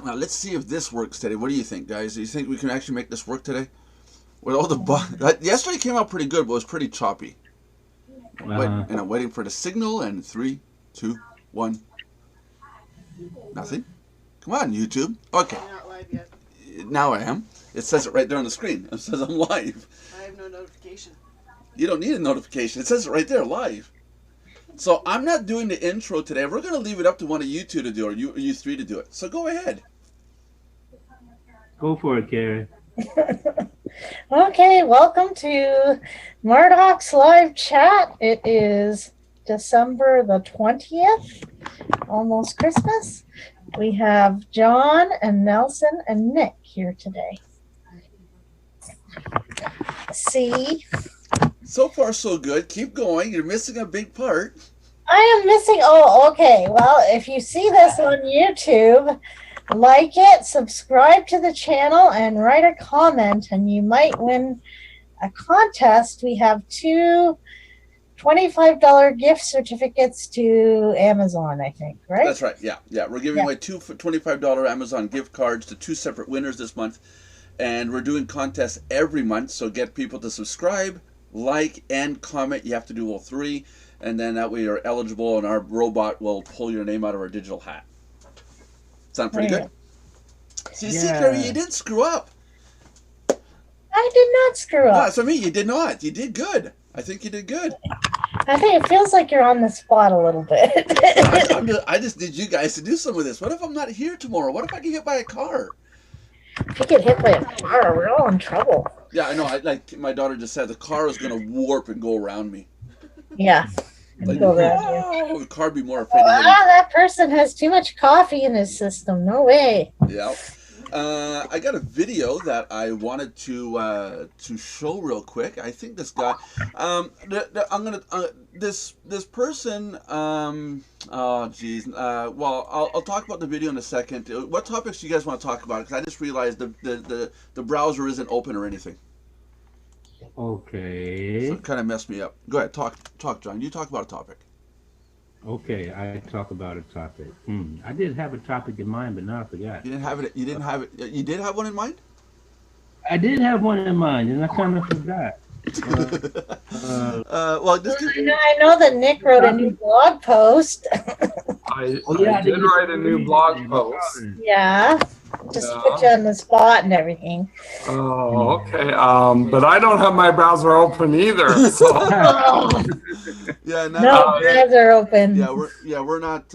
Let's see if this works today. What do you think, guys? Do you think we can actually make this work today? With all the yesterday came out pretty good, but it was pretty choppy. And I'm waiting for the signal. And 3, 2, 1. Nothing. Come on, YouTube. Okay. You're not live yet. Now I am. It says it right there on the screen. It says I'm live. I have no notification. You don't need a notification. It says it right there, live. So I'm not doing the intro today. We're going to leave it up to one of you two to do it, or you three to do it. So go ahead. Go for it, Karen. Okay, welcome to Mardox Live Chat. It is December the 20th, almost Christmas. We have John and Nelson and Nick here today. See? So far, so good. Keep going. You're missing a big part. I am missing. Oh, okay. Well, if you see this on YouTube, like it, subscribe to the channel, and write a comment, and you might win a contest. We have 2 $25 gift certificates to Amazon, I think, right? That's right. Yeah. We're giving away 2 $25 Amazon gift cards to 2 separate winners this month, and we're doing contests every month. So get people to subscribe, like, and comment. You have to do all 3, and then that way you're eligible, and our robot will pull your name out of our digital hat. Sound pretty good? So you see, Gary, you didn't screw up. I did not screw up. No, so me, you did not. You did good. I think you did good. I think it feels like you're on the spot a little bit. I just need you guys to do some of this. What if I'm not here tomorrow? What if I get hit by a car? If you get hit by a car, we're all in trouble. Yeah, I know. Like my daughter just said, the car is going to warp and go around me. Yeah. Like, Go around you. the car would be more afraid of me. That person has too much coffee in his system. No way. Yeah. I got a video that I wanted to show real quick. I think this guy, I'm gonna this person. Oh geez. Well, I'll talk about the video in a second. What topics do you guys want to talk about? Because I just realized the browser isn't open or anything. Okay. So it kind of messed me up. Go ahead, talk, John. You talk about a topic. Okay, I talk about a topic. I did have a topic in mind, but now I forgot. You didn't have it. You didn't have it. You did have one in mind. I did have one in mind, and I kind of forgot. Well, just I know that Nick wrote a new blog post. I did write a new blog post. Yeah. Just put you on the spot and everything. Oh, okay. But I don't have my browser open either. So. Yeah, no browser open. Yeah, we're not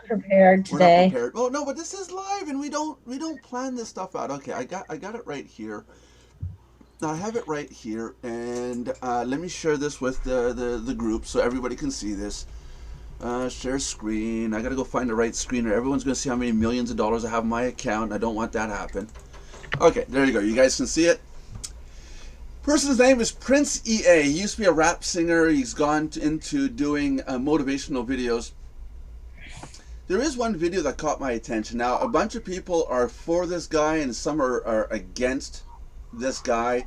prepared today. We're not prepared. Oh no, but this is live, and we don't plan this stuff out. Okay, I got it right here. I have it right here, and let me share this with the group so everybody can see this. Share screen. I gotta go find the right screen, or everyone's gonna see how many millions of dollars I have in my account, and I don't want that to happen. Okay, there you go. You guys can see it. Person's name is Prince EA. He used to be a rap singer. He's gone into doing motivational videos. There is one video that caught my attention. Now, a bunch of people are for this guy, and some are against this guy.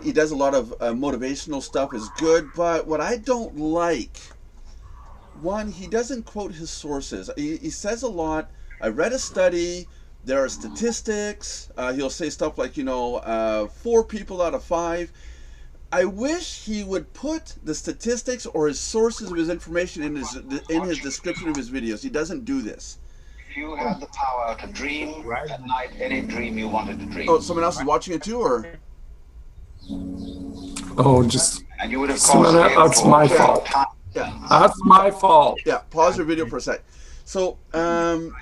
He does a lot of motivational stuff. Is good, but what I don't like, one, he doesn't quote his sources. He says a lot. I read a study. There are statistics. He'll say stuff like, 4 people out of 5. I wish he would put the statistics or his sources of his information in his description of his videos. He doesn't do this. You had the power to dream at night any dream you wanted to dream. Oh, someone else is watching it too, or? Oh, just and you would have that's my fault. Yeah. That's my fault. Yeah, pause your video for a sec. So,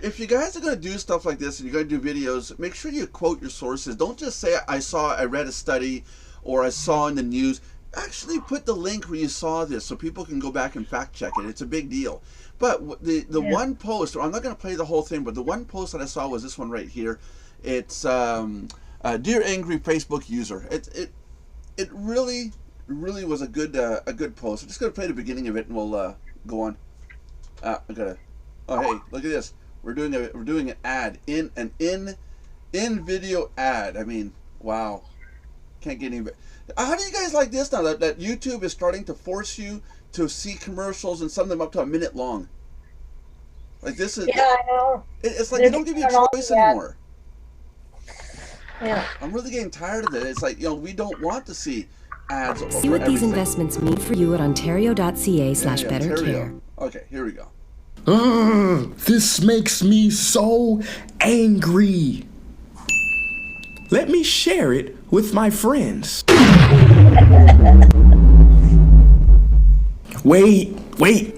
if you guys are going to do stuff like this and you're going to do videos, make sure you quote your sources. Don't just say, I read a study, or I saw in the news. Actually put the link where you saw this so people can go back and fact check it. It's a big deal. But the one post, I'm not going to play the whole thing, but the one post that I saw was this one right here. It's, Dear Angry Facebook User. It really was a good post. I'm just going to play the beginning of it and we'll go on. I gotta. Oh hey, look at this. We're doing an ad in video ad. I mean, wow. Can't get any. How do you guys like this now that YouTube is starting to force you to see commercials, and some of them up to a minute long? Like this is, Yeah, I know. it's like They're they don't give you doing all a choice the anymore. Yeah. I'm really getting tired of it. It's like, we don't want to see ads See for what these everything. investments mean for you at ontario.ca/bettercare. Okay, here we go. This makes me so angry. Let me share it with my friends. Wait,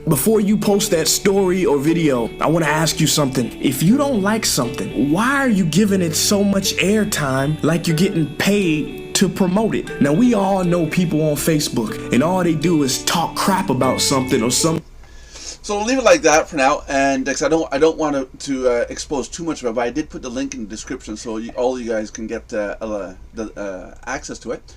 before you post that story or video, I want to ask you something. If you don't like something, why are you giving it so much airtime like you're getting paid to promote it? Now, we all know people on Facebook, and all they do is talk crap about something or something. So we'll leave it like that for now, and because I don't want to expose too much of it, but I did put the link in the description so all you guys can get access to it.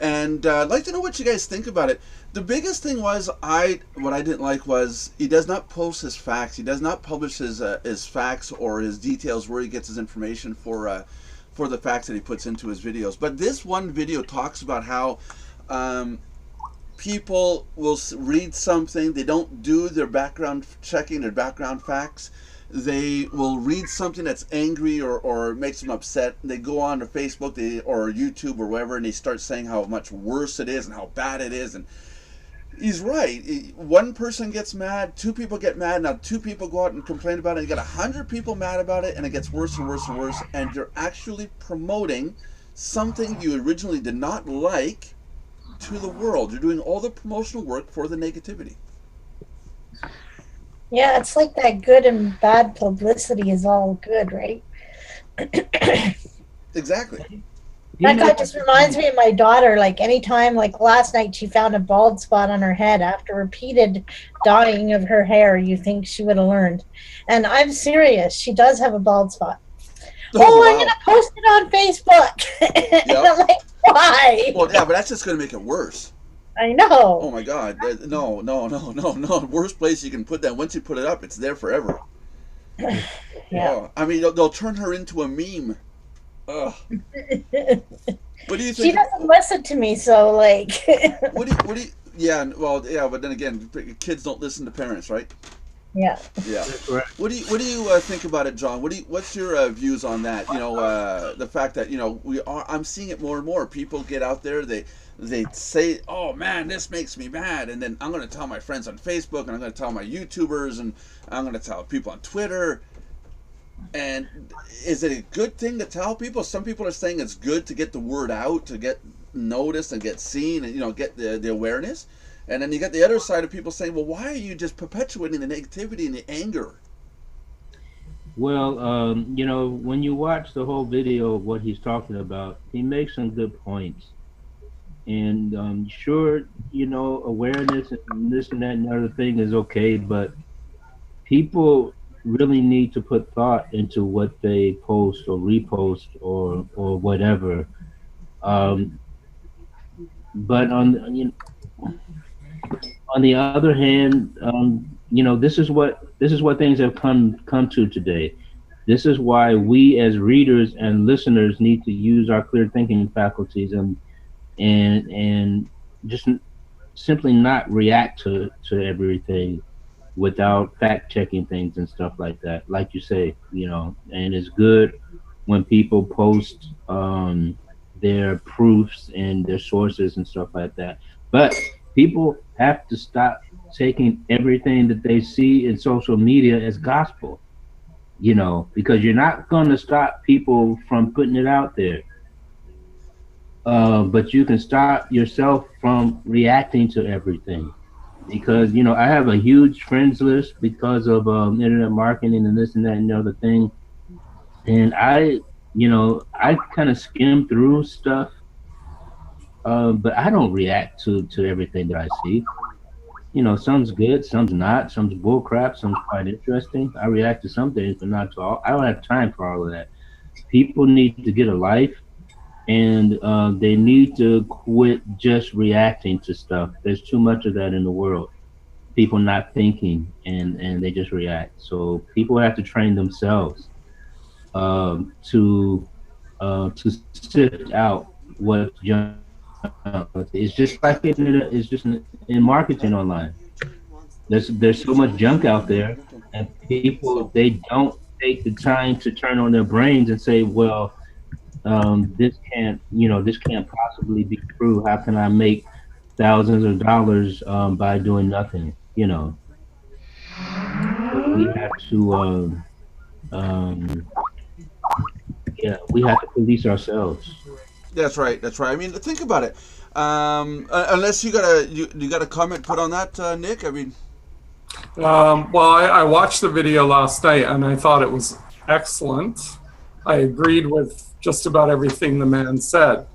And I'd like to know what you guys think about it. The biggest thing was what I didn't like was he does not post his facts. He does not publish his facts or his details where he gets his information for the facts that he puts into his videos. But this one video talks about how people will read something, they don't do their background checking, their background facts. They will read something that's angry or makes them upset. They go on to Facebook or YouTube or wherever, and they start saying how much worse it is and how bad it is. And he's right. One person gets mad, two people get mad. Now two people go out and complain about it. You got 100 people mad about it, and it gets worse and worse and worse. And you're actually promoting something you originally did not like to the world. You're doing all the promotional work for the negativity. Yeah, it's like that good and bad publicity is all good, right? Exactly. That guy just reminds me of my daughter. Like anytime, like last night, she found a bald spot on her head after repeated dyeing of her hair. You think she would have learned? And I'm serious. She does have a bald spot. Oh, wow. I'm gonna post it on Facebook. And I'm like, why? Well, yeah, but that's just going to make it worse. I know. Oh my God! No! Worst place you can put that. Once you put it up, it's there forever. Yeah. Oh, I mean, they'll turn her into a meme. Ugh. What do you think? She doesn't listen to me, so like. What do you? Yeah, well, yeah, but then again, kids don't listen to parents, right? Yeah. Yeah. What do you think about it, John? What's your views on that? The fact that I'm seeing it more and more. People get out there, they say, "Oh man, this makes me mad," and then I'm going to tell my friends on Facebook, and I'm going to tell my YouTubers, and I'm going to tell people on Twitter. And is it a good thing to tell people? Some people are saying it's good to get the word out, to get noticed and get seen, and get the awareness. And then you got the other side of people saying, "Well, why are you just perpetuating the negativity and the anger?" Well, when you watch the whole video of what he's talking about, he makes some good points. And sure, awareness and this and that and the other thing is okay, but people really need to put thought into what they post or repost or whatever. But on the other hand, this is what things have come to today. This is why we as readers and listeners need to use our clear thinking faculties and just simply not react to everything without fact checking things and stuff like that. Like you say, and it's good when people post their proofs and their sources and stuff like that. But people have to stop taking everything that they see in social media as gospel, because you're not going to stop people from putting it out there. But you can stop yourself from reacting to everything, because I have a huge friends list because of internet marketing and this and that and the other thing, and I kind of skim through stuff, but I don't react to everything that I see. Some's good, some's not, some's bull crap, some's quite interesting. I react to some things, but not to all. I don't have time for all of that. People need to get a life. And they need to quit just reacting to stuff. There's too much of that in the world. People not thinking and they just react. So people have to train themselves to sift out what's junk. It's just like it's just in marketing online. There's so much junk out there, and people they don't take the time to turn on their brains and say, well, this can't possibly be true. How can I make thousands of dollars by doing nothing? We have to, um, yeah, we have to police ourselves. That's right. That's right. I mean, think about it. Unless you got a comment put on that, Nick. I mean, Well, I watched the video last night and I thought it was excellent. I agreed with just about everything the man said.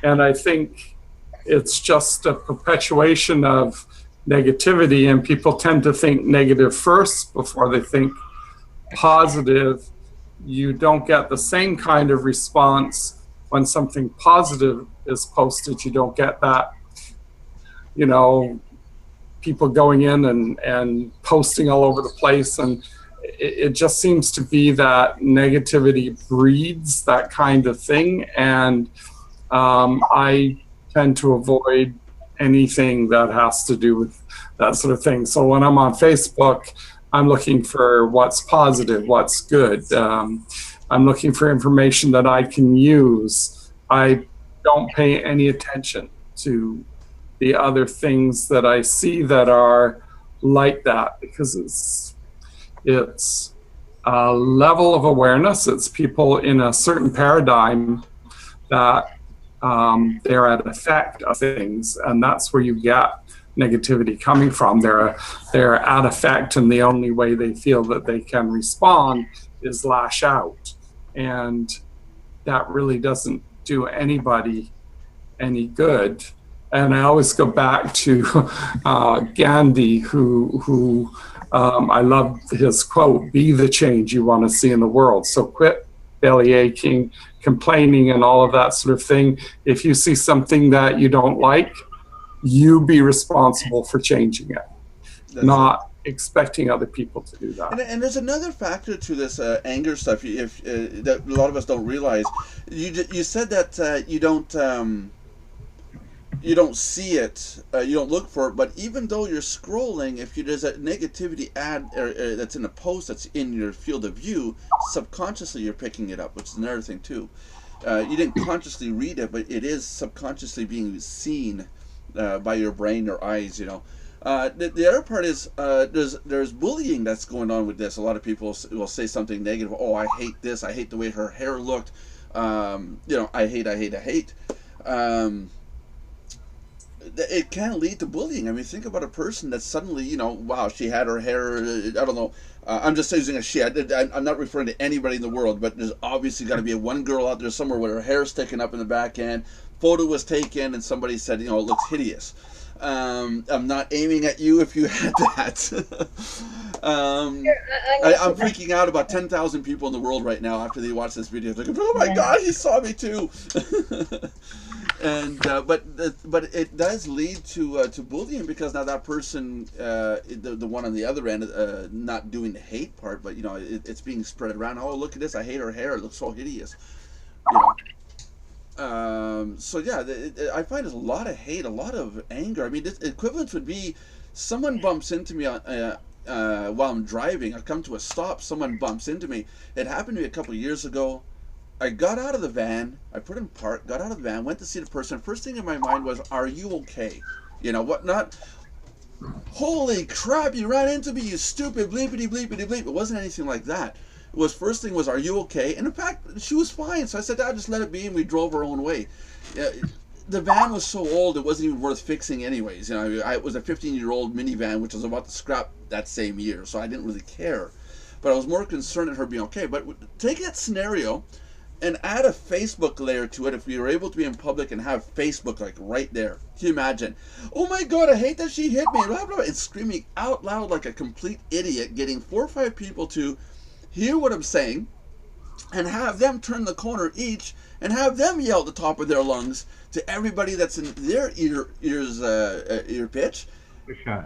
And I think it's just a perpetuation of negativity, and people tend to think negative first before they think positive. You don't get the same kind of response when something positive is posted. You don't get that, you know, people going in and posting all over the place. And it just seems to be that negativity breeds that kind of thing. And I tend to avoid anything that has to do with that sort of thing. So when I'm on Facebook, I'm looking for what's positive, what's good. I'm looking for information that I can use. I don't pay any attention to the other things that I see that are like that, because it's a level of awareness. It's people in a certain paradigm that they're at effect of things, and that's where you get negativity coming from. They're at effect, and the only way they feel that they can respond is lash out, and that really doesn't do anybody any good. And I always go back to Gandhi, who I love his quote, "Be the change you want to see in the world." So quit belly aching, complaining, and all of that sort of thing. If you see something that you don't like, you be responsible for changing it, not expecting other people to do that. And there's another factor to this anger stuff. If that a lot of us don't realize, you said that you don't see it, you don't look for it, but even though you're scrolling, if there's a negativity ad that's in a post that's in your field of view, subconsciously you're picking it up, which is another thing too. You didn't consciously read it, but it is subconsciously being seen by your brain or eyes. The other part is there's bullying that's going on with this. A lot of people will say something negative. Oh, I hate this. I hate the way her hair looked. I hate. It can lead to bullying. I mean, think about a person that suddenly, wow, she had her hair, I don't know, I'm just using a she. I'm not referring to anybody in the world, but there's obviously got to be one girl out there somewhere with her hair sticking up in the back end. Photo was taken and somebody said, it looks hideous. I'm not aiming at you if you had that. I'm freaking out about 10,000 people in the world right now after they watch this video. They're like, oh my God, he saw me too. And but it does lead to bullying, because now that person, the one on the other end, not doing the hate part, but it's being spread around. Oh, look at this! I hate her hair. It looks so hideous. So yeah, I find there's a lot of hate, a lot of anger. I mean, this equivalent would be someone bumps into me while I'm driving. I come to a stop. Someone bumps into me. It happened to me a couple of years ago. I got out of the van, I put in park, got out of the van, went to see the person. First thing in my mind was, are you okay? Not, holy crap, you ran into me, you stupid bleepity bleepity bleep. It wasn't anything like that. It was, first thing was, are you okay? And in fact, she was fine. So I said, just let it be, and we drove our own way. The van was so old, it wasn't even worth fixing anyways. It was a 15-year-old minivan, which was about to scrap that same year, so I didn't really care. But I was more concerned at her being okay. But take that scenario and add a Facebook layer to it. If we were able to be in public and have Facebook like right there, can you imagine? Oh my God, I hate that she hit me, blah, blah, blah, and screaming out loud like a complete idiot, getting 4 or 5 people to hear what I'm saying, and have them turn the corner each and have them yell at the top of their lungs to everybody that's in their ear pitch,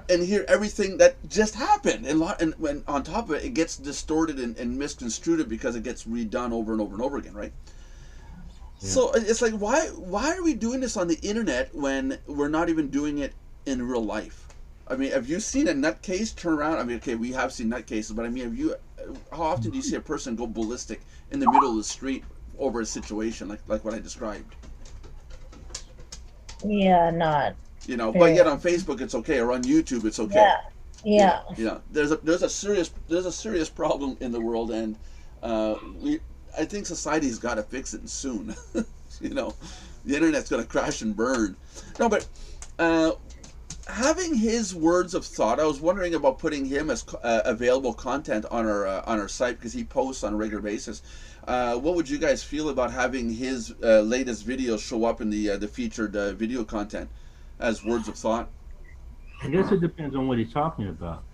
and hear everything that just happened. And when on top of it, it gets distorted and misconstrued because it gets redone over and over and over again, right? Yeah. So it's like, why are we doing this on the internet when we're not even doing it in real life? I mean, have you seen a nutcase turn around? I mean, okay, we have seen nutcases, but I mean, how often do you see a person go ballistic in the middle of the street over a situation like what I described? Yeah, not You know, but very. yet on Facebook it's okay, or on YouTube it's okay. Yeah, yeah. You know, there's a serious problem in the world, and I think society's got to fix it soon. You know, the internet's going to crash and burn. No, but having his words of thought, I was wondering about putting him as available content on our site, because he posts on a regular basis. What would you guys feel about having his latest videos show up in the featured video content as words of thought? I guess it depends on what he's talking about.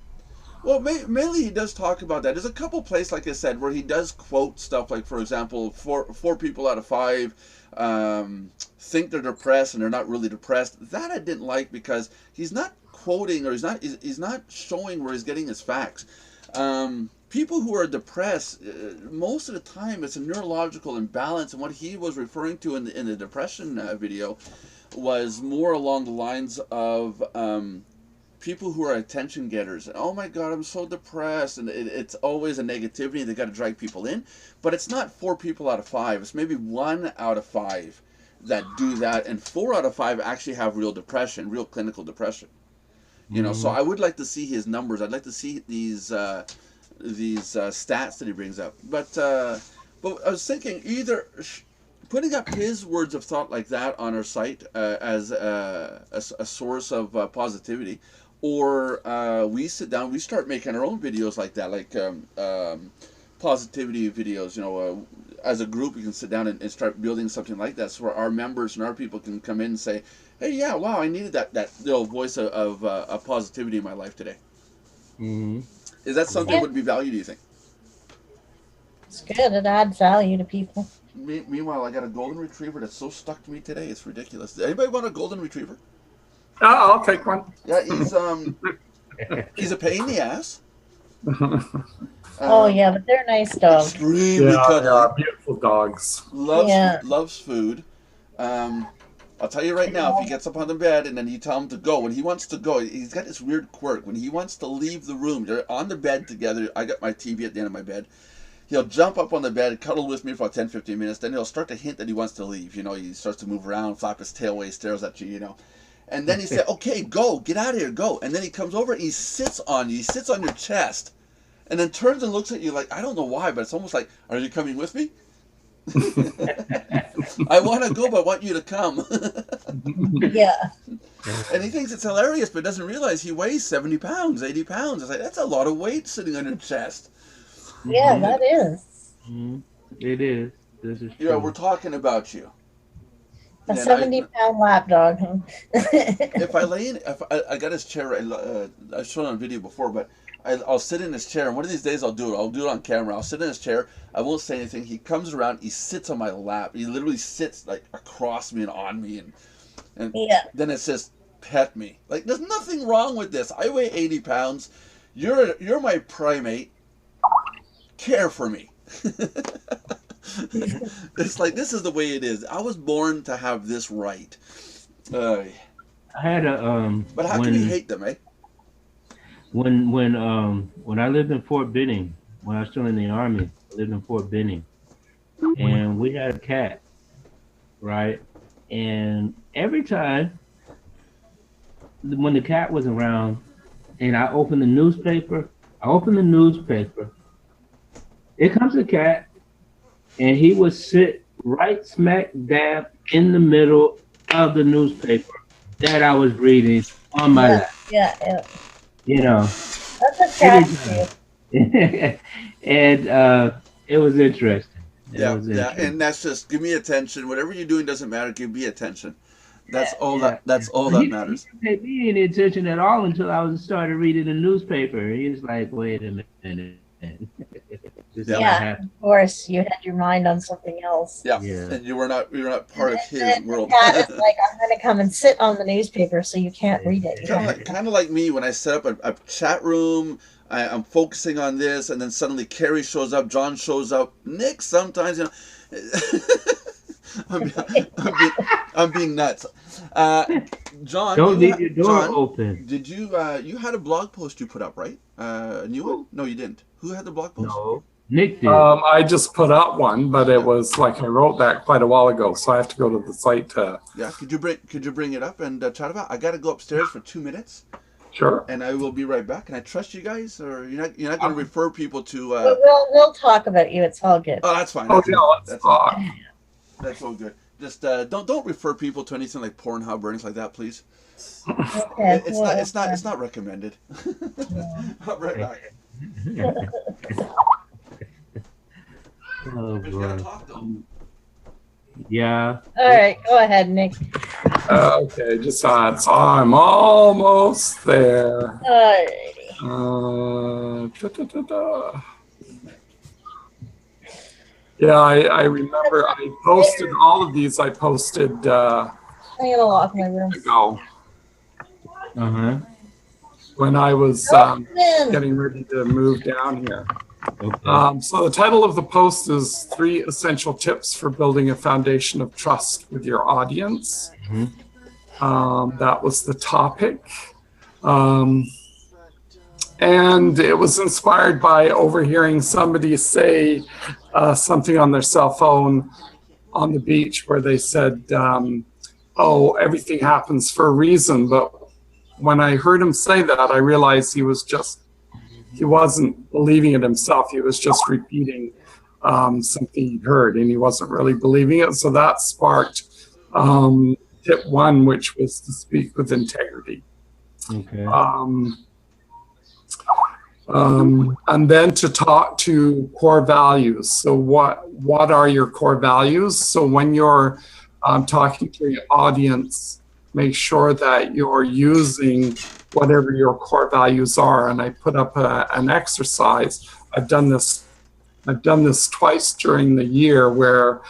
Well, mainly he does talk about that. There's a couple places, like I said, where he does quote stuff like, for example, four people out of five think they're depressed and they're not really depressed. That I didn't like, because he's not quoting, or he's not showing where he's getting his facts. People who are depressed, most of the time it's a neurological imbalance, and what he was referring to in the depression video was more along the lines of people who are attention getters. Oh my God, I'm so depressed, and it's always a negativity. They got to drag people in, but it's not 4 people out of 5. It's maybe 1 out of 5 that do that, and 4 out of 5 actually have real depression, real clinical depression. You know, so I would like to see his numbers. I'd like to see these stats that he brings up. But I was thinking either putting up his words of thought like that on our site as a source of positivity, or we sit down, we start making our own videos like that, like positivity videos. You know, as a group, we can sit down and start building something like that, so our members and our people can come in and say, hey, yeah, wow, I needed that little voice of positivity in my life today. Mm-hmm. Is that something that would be valued, do you think? It's good. It adds value to people. Meanwhile, I got a golden retriever that's so stuck to me today, it's ridiculous. Does anybody want a golden retriever? I'll take one. Yeah, he's a pain in the ass. Oh yeah, but they're nice dogs. Extremely cuddly. Beautiful dogs. Loves food. I'll tell you right now, if he gets up on the bed and then you tell him to go, when he wants to go, he's got this weird quirk. When he wants to leave the room, they're on the bed together. I got my TV at the end of my bed. He'll jump up on the bed, cuddle with me for about 10, 15 minutes. Then he'll start to hint that he wants to leave. You know, he starts to move around, flap his tail away, he stares at you, you know. And then he said, okay, go, get out of here, go. And then he comes over and he sits on you. He sits on your chest. And then turns and looks at you like, I don't know why, but it's almost like, are you coming with me? I want to go, but I want you to come. Yeah. And he thinks it's hilarious, but doesn't realize he weighs 70 pounds, 80 pounds. It's like, that's a lot of weight sitting on your chest. Yeah, that is. Mm-hmm. It is. This is true. Yeah, we're talking about you. A 70-pound lap dog, huh? If I lay in, if I got his chair, I showed it on video before, but I'll sit in his chair, and one of these days I'll do it. I'll do it on camera. I'll sit in his chair. I won't say anything. He comes around. He sits on my lap. He literally sits like across me and on me, and Yeah. then it says, "Pet me." Like, there's nothing wrong with this. I weigh 80 pounds. You're my primate. Care for me. It's like, this is the way it is. I was born to have this right. I had a But how can you hate them, eh? When I lived in Fort Benning, when I was still in the Army, I lived in Fort Benning, and we had a cat, right? And every time when the cat was around, and I opened the newspaper, here comes the cat, and he would sit right smack dab in the middle of the newspaper that I was reading on my lap. Yeah. You know. That's a cat. And it was interesting. Yeah, and that's just, give me attention. Whatever you're doing doesn't matter. Give me attention. That's all that matters. He didn't pay me any attention at all until I started reading the newspaper. He was like, "Wait a minute." Yeah, of course, you had your mind on something else. Yeah. And you were not part of his world. The cat is like, I'm going to come and sit on the newspaper so you can't read it. Kind of like me when I set up a chat room. I'm focusing on this, and then suddenly Carrie shows up, John shows up, Nick sometimes, you know. I'm being nuts. John, Don't leave your door open. Did you you had a blog post you put up, right? A new one? No, you didn't. Who had the blog post? No, Nick did. I just put up one, but it was like I wrote that quite a while ago, so I have to go to the site to. Yeah, could you bring it up and chat about? I got to go upstairs for 2 minutes. Sure. And I will be right back. Can I trust you guys, or you're not going to refer people to? We'll talk about you. It's all good. Oh, that's fine. Oh That's, yeah, let's that's, talk. that's all good. Just don't refer people to anything like Pornhub or anything like that, please. Okay. It's not recommended. I'll be right back. Oh, Just gotta boy. talk though. Yeah. All right, go ahead, Nick. Okay, just I'm almost there. Alrighty. Yeah, I remember I posted all of these. I posted I'm gonna lock my room. ago Uh-huh. when I was Open. getting ready to move down here. Okay. So the title of the post is 3 Essential Tips for Building a Foundation of Trust with Your Audience. That was the topic. And it was inspired by overhearing somebody say something on their cell phone on the beach where they said, oh, everything happens for a reason. But when I heard him say that, I realized he wasn't believing it himself. He was just repeating something he'd heard, and he wasn't really believing it. So that sparked tip 1, which was to speak with integrity. Okay. And then to talk to core values. So what are your core values? So when you're talking to your audience, make sure that you're using whatever your core values are. And I put up an exercise. I've done this twice during the year where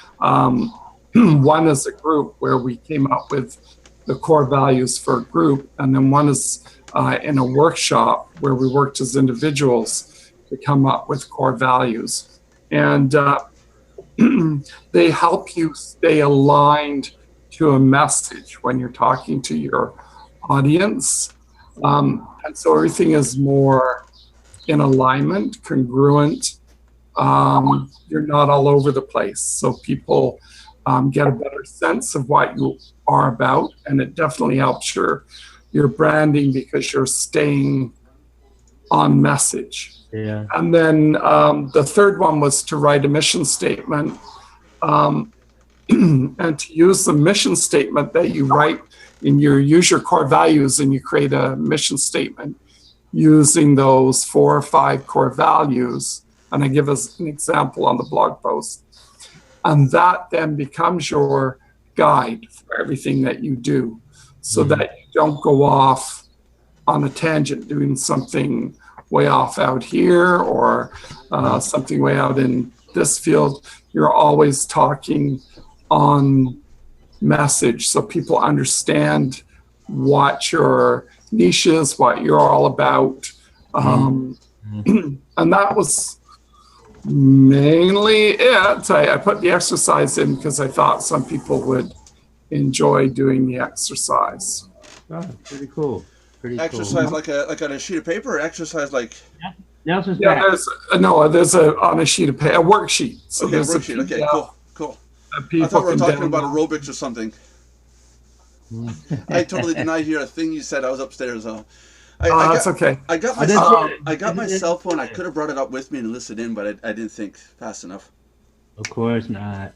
one is a group where we came up with the core values for a group, and then one is in a workshop where we worked as individuals to come up with core values. And they help you stay aligned to a message when you're talking to your audience. And so everything is more in alignment, congruent. You're not all over the place. So people get a better sense of what you are about. And it definitely helps your branding because you're staying on message. Yeah. And then the third one was to write a mission statement and to use the mission statement that you write use your core values and you create a mission statement using those 4 or 5 core values. And I give us an example on the blog post. And that then becomes your guide for everything that you do, so that you don't go off on a tangent doing something way off out here or something way out in this field. You're always talking on message so people understand what your niche is, what you're all about. And that was mainly it. I put the exercise in because I thought some people would enjoy doing the exercise. Oh, pretty cool. Pretty Exercise cool. like on a sheet of paper, or exercise like Nelson's Yeah, back. there's on a sheet of paper, a worksheet. So okay, there's worksheet. Okay, cool. I People thought we were can talking download. about aerobics or something. I totally did not hear a thing you said. I was upstairs. That's okay. I got my cell phone. I could have brought it up with me and listened in, but I didn't think fast enough. Of course not.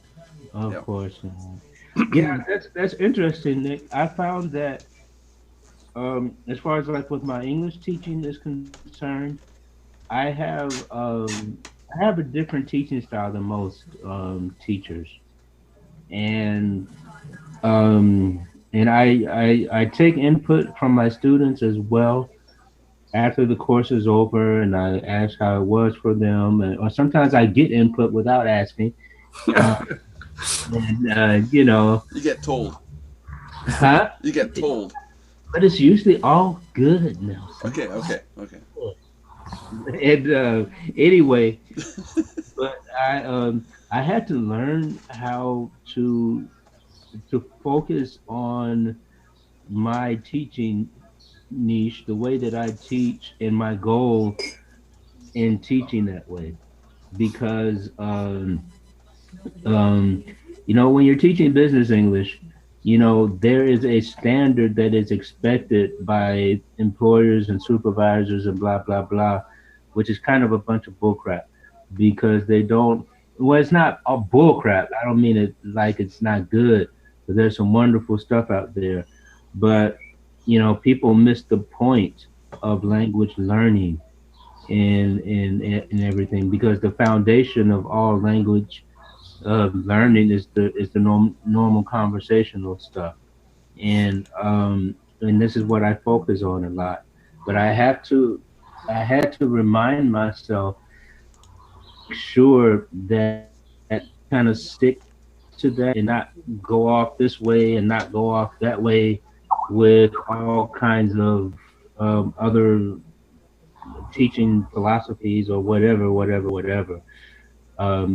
Of Yeah. course not. Yeah, that's interesting, Nick. I found that as far as like with my English teaching is concerned, I have a different teaching style than most teachers, and I take input from my students as well after the course is over, and I ask how it was for them, or sometimes I get input without asking. You know, You get told. huh? You get told. But it's usually all good, Nelson. Okay. And anyway, but I had to learn how to focus on my teaching niche, the way that I teach, and my goal in teaching that way. Because um, when you're teaching business English, there is a standard that is expected by employers and supervisors and blah blah blah, which is kind of a bunch of bullcrap because they don't. Well, it's not a bullcrap. I don't mean it like it's not good, but there's some wonderful stuff out there. But people miss the point of language learning and everything because the foundation of all language learning is the normal conversational stuff, and this is what I focus on a lot. But I had to remind myself, sure that kind of stick to that and not go off this way and not go off that way with all kinds of other teaching philosophies or whatever.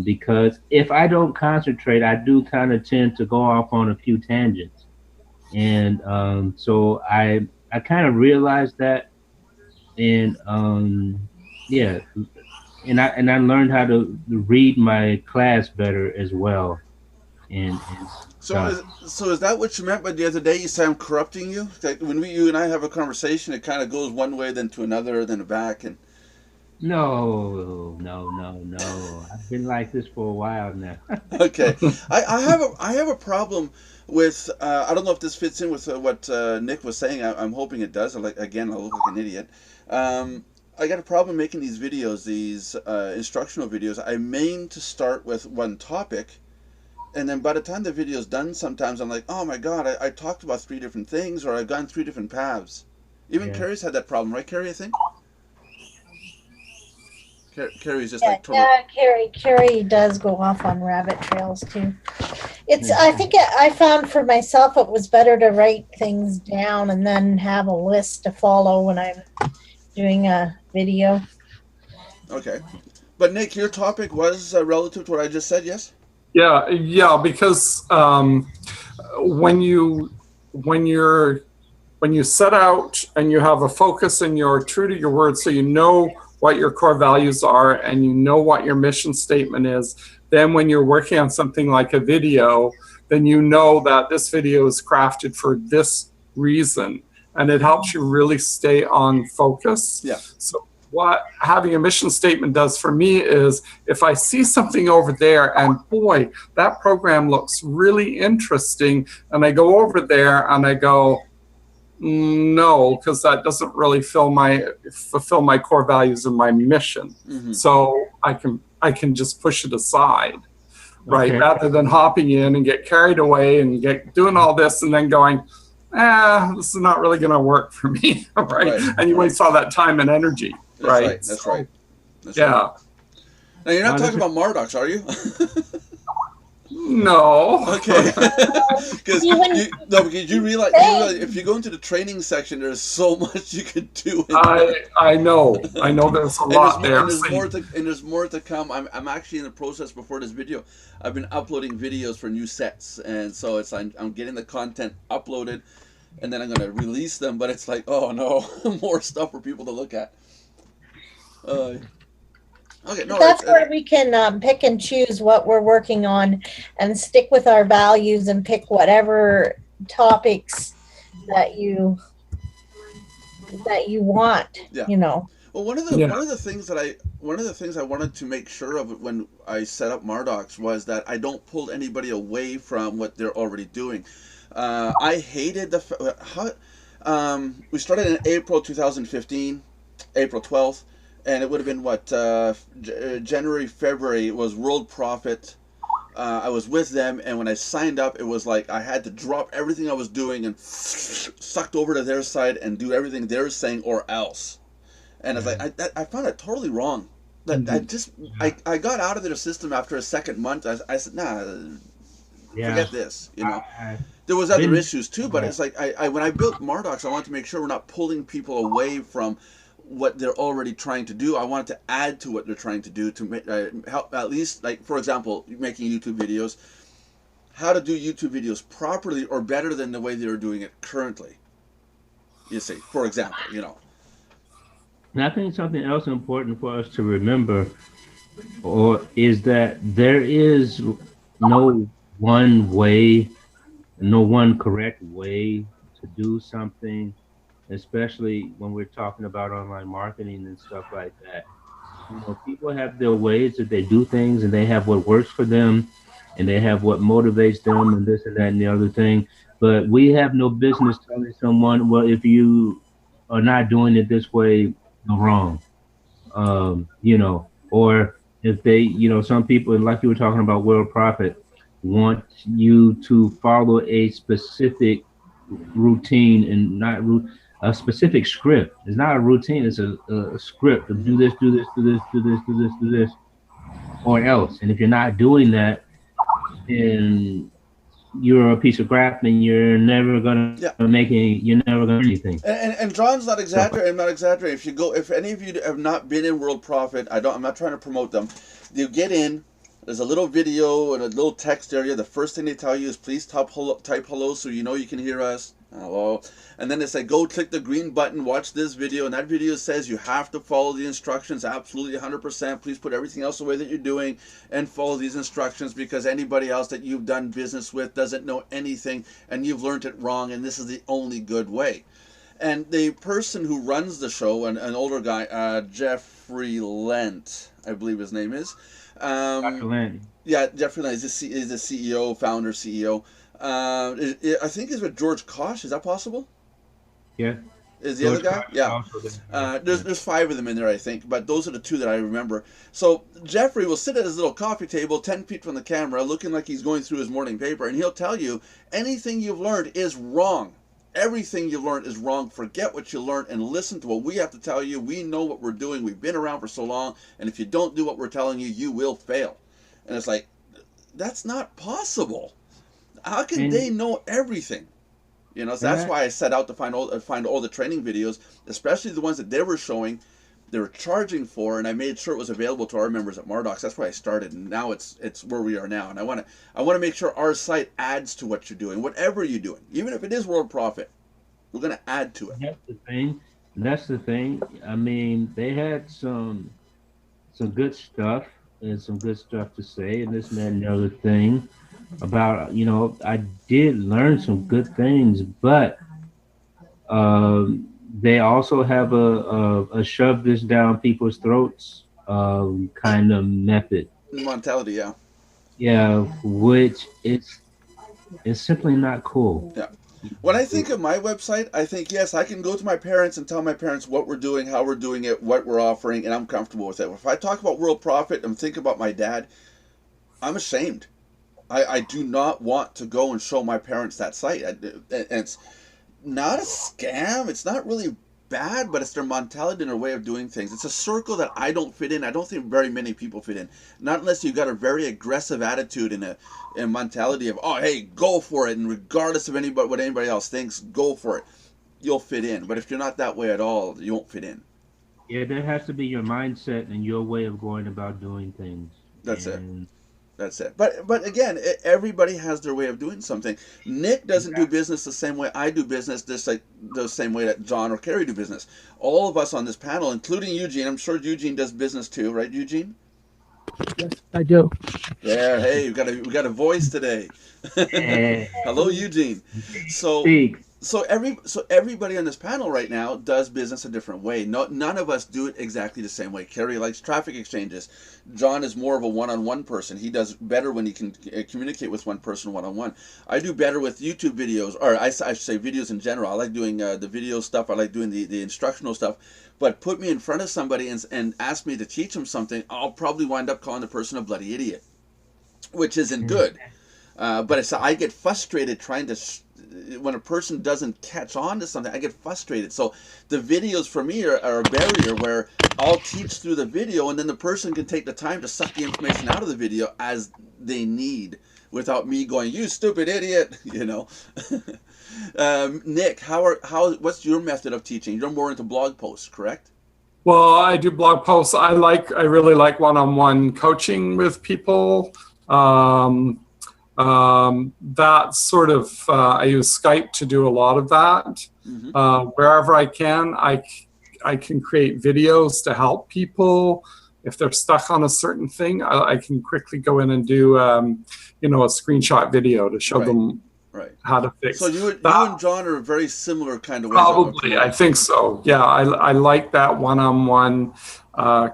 Because if I don't concentrate, I do kind of tend to go off on a few tangents, and so I kind of realized that, and yeah, and I learned how to read my class better as well, and So is that what you meant by the other day? You said I'm corrupting you. Like when you and I have a conversation, it kind of goes one way, then to another, then back, and no. I've been like this for a while now. okay. I have a problem with. I don't know if this fits in with what Nick was saying. I'm hoping it does. Like again, I look like an idiot. I got a problem making these videos, these instructional videos. I mean to start with one topic, and then by the time the video's done, sometimes I'm like, oh my god, I talked about 3 different things, or I've gone 3 different paths. Even Yeah. Carrie's had that problem, right, Carrie? I think. Carrie's just Yeah, like totally. Carrie does go off on rabbit trails too. I think I found for myself it was better to write things down and then have a list to follow when I'm doing a video. Okay. But Nick, your topic was relative to what I just said, yes? Yeah, because when you set out and you have a focus and you're true to your word, so you know what your core values are and you know what your mission statement is, then when you're working on something like a video, then you know that this video is crafted for this reason, and it helps you really stay on focus. Yeah. So what having a mission statement does for me is if I see something over there and boy, that program looks really interesting, and I go over there and I go, no, because that doesn't really fulfill my core values and my mission. Mm-hmm. So I can just push it aside, right? Okay. Rather than hopping in and get carried away and doing all this and then going, this is not really going to work for me, right? And you waste all that time and energy, right? That's right. That's yeah. Right. Now you're not talking about Mardox, are you? No. Okay. Because you realize if you go into the training section, there's so much you could do. I know there's a lot there. And there's more to come. I'm actually in the process before this video. I've been uploading videos for new sets, and so I'm getting the content uploaded, and then I'm going to release them. But it's like, oh no, more stuff for people to look at. Okay, no, that's where we can pick and choose what we're working on and stick with our values and pick whatever topics that you want. Yeah. Well, one of the things I wanted to make sure of when I set up Mardox was that I don't pull anybody away from what they're already doing. I hated we started in April 2015, April 12th. And it would have been January, February. It was World Profit. I was with them, and when I signed up, it was like I had to drop everything I was doing and sucked over to their side and do everything they're saying or else. And it's like I found it totally wrong. I got out of their system after a second month. I said, nah, forget this. There was other issues too, but it's like when I built Mardox, I wanted to make sure we're not pulling people away from what they're already trying to do. I want to add to what they're trying to do to help, at least, like, for example, making YouTube videos, how to do YouTube videos properly or better than the way they're doing it currently. You see, for example, you know. And I think something else important for us to remember or is that there is no one way, no one correct way to do something, especially when we're talking about online marketing and stuff like that. You know, people have their ways that they do things and they have what works for them and they have what motivates them and this and that and the other thing. But we have no business telling someone, well, if you are not doing it this way, you're wrong. You know, or if they, you know, some people, like you were talking about World Profit, want you to follow a specific routine and not a specific script. It's not a routine, it's a script of do this, do this, do this, do this, do this, do this, or else. And if you're not doing that, then you're a piece of crap and you're never gonna make any, you're never gonna do anything. And John's not exaggerating. I'm not exaggerating. If you go, if any of you have not been in World Profit, I'm not trying to promote them. You get in. There's a little video and a little text area. The first thing they tell you is please type hello so you know you can hear us. Hello. And then they say go click the green button, watch this video, and that video says you have to follow the instructions absolutely 100%. Please put everything else away that you're doing and follow these instructions because anybody else that you've done business with doesn't know anything and you've learned it wrong and this is the only good way. And the person who runs the show, an older guy, Jeffrey Lent, I believe his name is. Dr. Lent. Yeah, Jeffrey Lent is the CEO, founder, CEO. I think he's with George Kosh. Is that possible? Yeah. Is the George other guy? Yeah. There's 5 of them in there, I think, but those are the 2 that I remember. So Jeffrey will sit at his little coffee table 10 feet from the camera looking like he's going through his morning paper, and he'll tell you anything you've learned is wrong. Everything you learned is wrong. Forget what you learned and listen to what we have to tell you. We know what we're doing. We've been around for so long, and if you don't do what we're telling you, you will fail. And it's like, that's not possible. How can they know everything? You know, so that's why I set out to find all the training videos, especially the ones that they were showing, they were charging for, and I made sure it was available to our members at Mardox. That's where I started, and now it's where we are now. And I want to make sure our site adds to what you're doing, whatever you're doing, even if it is World Profit. We're going to add to it. That's the thing. That's the thing. I mean, they had some good stuff and some good stuff to say, and this and that and the other thing about, you know, I did learn some good things, but they also have a shove this down people's throats kind of method. Mentality, yeah. Yeah, which it's simply not cool. Yeah. When I think of my website, I think, yes, I can go to my parents and tell my parents what we're doing, how we're doing it, what we're offering, and I'm comfortable with it. If I talk about World Profit and think about my dad, I'm ashamed. I do not want to go and show my parents that site. It's not a scam. It's not really bad, but it's their mentality and their way of doing things. It's a circle that I don't fit in. I don't think very many people fit in. Not unless you've got a very aggressive attitude and a mentality of, oh, hey, go for it, and regardless of what anybody else thinks, go for it. You'll fit in. But if you're not that way at all, you won't fit in. Yeah, there has to be your mindset and your way of going about doing things. That's it. That's it. But again, everybody has their way of doing something. Nick doesn't do business the same way I do business, just like the same way that John or Carrie do business. All of us on this panel, including Eugene, I'm sure Eugene does business too, right, Eugene? Yes, I do. Yeah, hey, we got a voice today. Hello, Eugene. So everybody on this panel right now does business a different way. None of us do it exactly the same way. Carrie likes traffic exchanges. John is more of a one-on-one person. He does better when he can communicate with one person one-on-one. I do better with YouTube videos, or I should say videos in general. I like doing the video stuff. I like doing the instructional stuff. But put me in front of somebody and ask me to teach them something, I'll probably wind up calling the person a bloody idiot, which isn't good. But I get frustrated trying to... when a person doesn't catch on to something, I get frustrated. So the videos for me are a barrier where I'll teach through the video and then the person can take the time to suck the information out of the video as they need without me going, you stupid idiot, you know. Nick, what's your method of teaching? You're more into blog posts, correct? Well, I do blog posts. I really like one-on-one coaching with people. That sort of, I use Skype to do a lot of that. Wherever I can, I can create videos to help people. If they're stuck on a certain thing, I can quickly go in and do, you know, a screenshot video to show them how to fix. So you and John are very similar kind of ways. Probably, I think so. Yeah, I like that one-on-one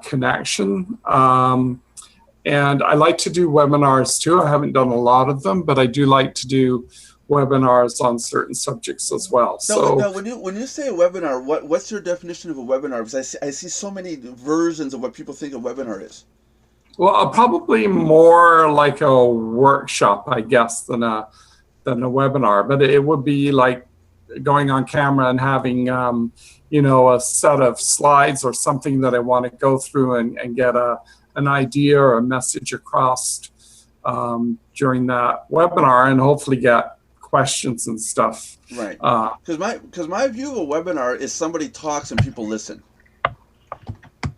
connection. And I like to do webinars too. I haven't done a lot of them, but I do like to do webinars on certain subjects as well. Now, when you say a webinar, what's your definition of a webinar? Because I see so many versions of what people think a webinar is. Well, probably more like a workshop, I guess, than a webinar. But it would be like going on camera and having you know, a set of slides or something that I want to go through and get an idea or a message across during that webinar, and hopefully get questions and stuff. Right. Because my view of a webinar is somebody talks and people listen.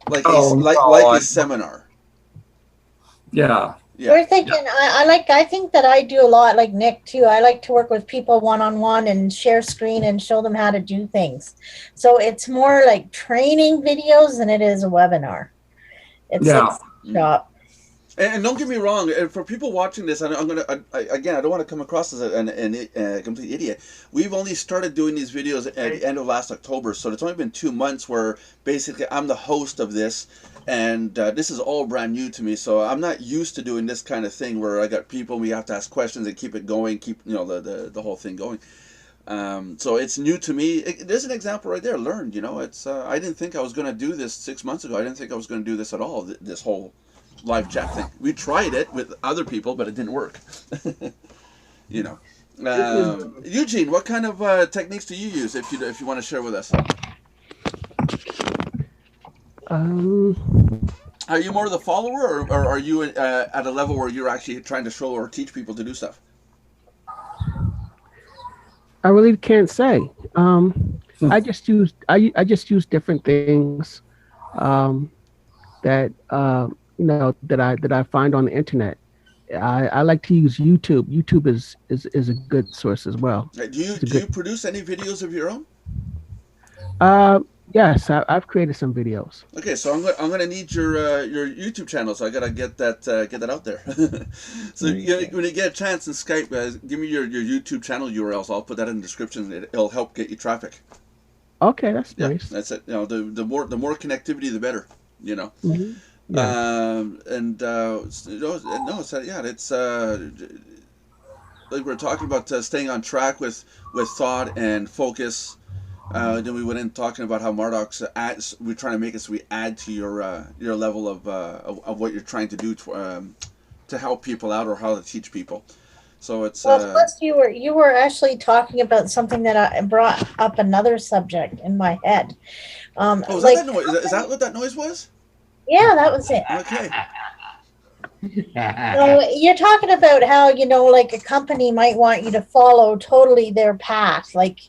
Like a seminar. Yeah. We're thinking. I think that I do a lot like Nick too. I like to work with people one-on-one and share screen and show them how to do things. So it's more like training videos than it is a webinar. It's shop. And don't get me wrong, for people watching this, I'm gonna again, I don't want to come across as a complete idiot. We've only started doing these videos at the end of last October, so it's only been 2 months where basically I'm the host of this, and this is all brand new to me. So I'm not used to doing this kind of thing where I got people, we have to ask questions and keep it going, keep the whole thing going. So it's new to me. There's an example right there. Learned, it's I didn't think I was going to do this 6 months ago. I didn't think I was going to do this at all. This whole live chat thing. We tried it with other people, but it didn't work. Eugene, what kind of techniques do you use if you want to share with us? Are you more the follower, or are you at a level where you're actually trying to show or teach people to do stuff? I really can't say. I just use different things that that I find on the internet. I like to use YouTube. YouTube is a good source as well. Do you produce any videos of your own? Yes, I've created some videos. Okay, so I'm gonna need your YouTube channel, so I gotta get that out there. So when you get a chance in Skype, give me your YouTube channel URL. So I'll put that in the description. It'll help get you traffic. Okay, that's nice. That's it. The more connectivity, the better. Mm-hmm. Yeah. It's like we're talking about staying on track with thought and focus. Then we went in talking about how Mardox we're trying to make it so we add to your level of what you're trying to do to help people out or how to teach people. So it's plus you were actually talking about something that I brought up another subject in my head. Is that noise? Is that what that noise was? Yeah, that was it. Okay. So you're talking about how, like a company might want you to follow totally their path. Like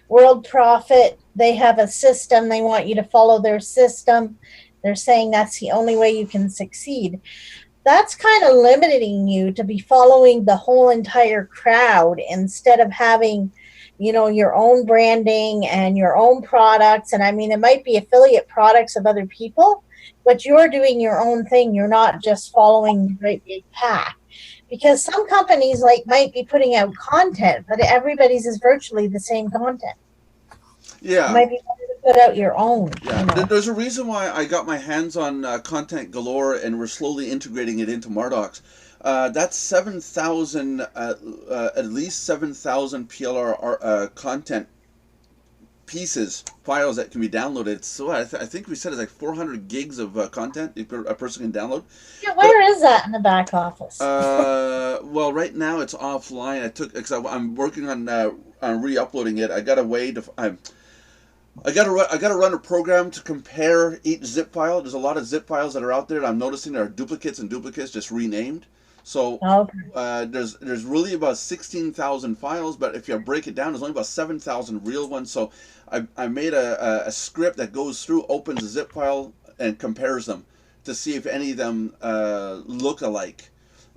World Profit, they have a system. They want you to follow their system. They're saying that's the only way you can succeed. That's kind of limiting you to be following the whole entire crowd instead of having, your own branding and your own products. And I mean, it might be affiliate products of other people, but you're doing your own thing. You're not just following the great big pack. Because some companies might be putting out content, but everybody's is virtually the same content. Yeah. It might be better to put out your own. Yeah. There's a reason why I got my hands on Content Galore, and we're slowly integrating it into Mardox. That's 7,000, at least 7,000 PLR content pieces, files that can be downloaded. So I think we said it's like 400 gigs of content a person can download. Yeah, where is that in the back office? Well, right now it's offline. Because I'm working on re-uploading it. I got a way to. I got to run a program to compare each zip file. There's a lot of zip files that are out there. I'm noticing there are duplicates just renamed. So Okay. there's really about 16,000 files, but if you break it down, there's only about 7,000 real ones. So I made a script that goes through, opens a zip file, and compares them to see if any of them look alike.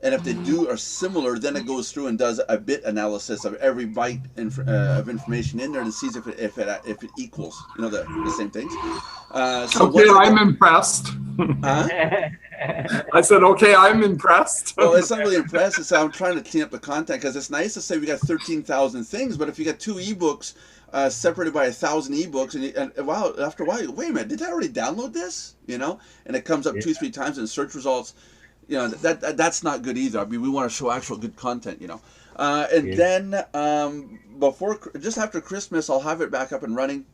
And if they do are similar, then it goes through and does a bit analysis of every byte of information in there and sees if it equals, you know, the same things. So Okay, once I I'm get, impressed. huh? I said, okay, I'm impressed. Well, it's not really impressive. So I'm trying to clean up the content because it's nice to say we got 13,000 things, but if you got two ebooks separated by 1,000 ebooks, and wow, after a while, you go, wait a minute, did I already download this? You know, and it comes up Yeah. 2-3 times in search results. You know, that's not good either. I mean, we want to show actual good content. You know, and Yeah. then just after Christmas, I'll have it back up and running.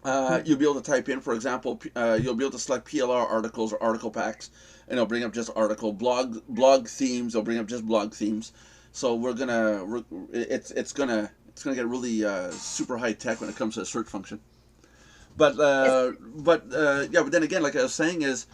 You'll be able to type in, for example, you'll be able to select PLR articles or article packs, and it'll bring up just article blog themes. It'll bring up just blog themes. So it's gonna get really super high tech when it comes to the search function. But yeah, but then again, like I was saying, is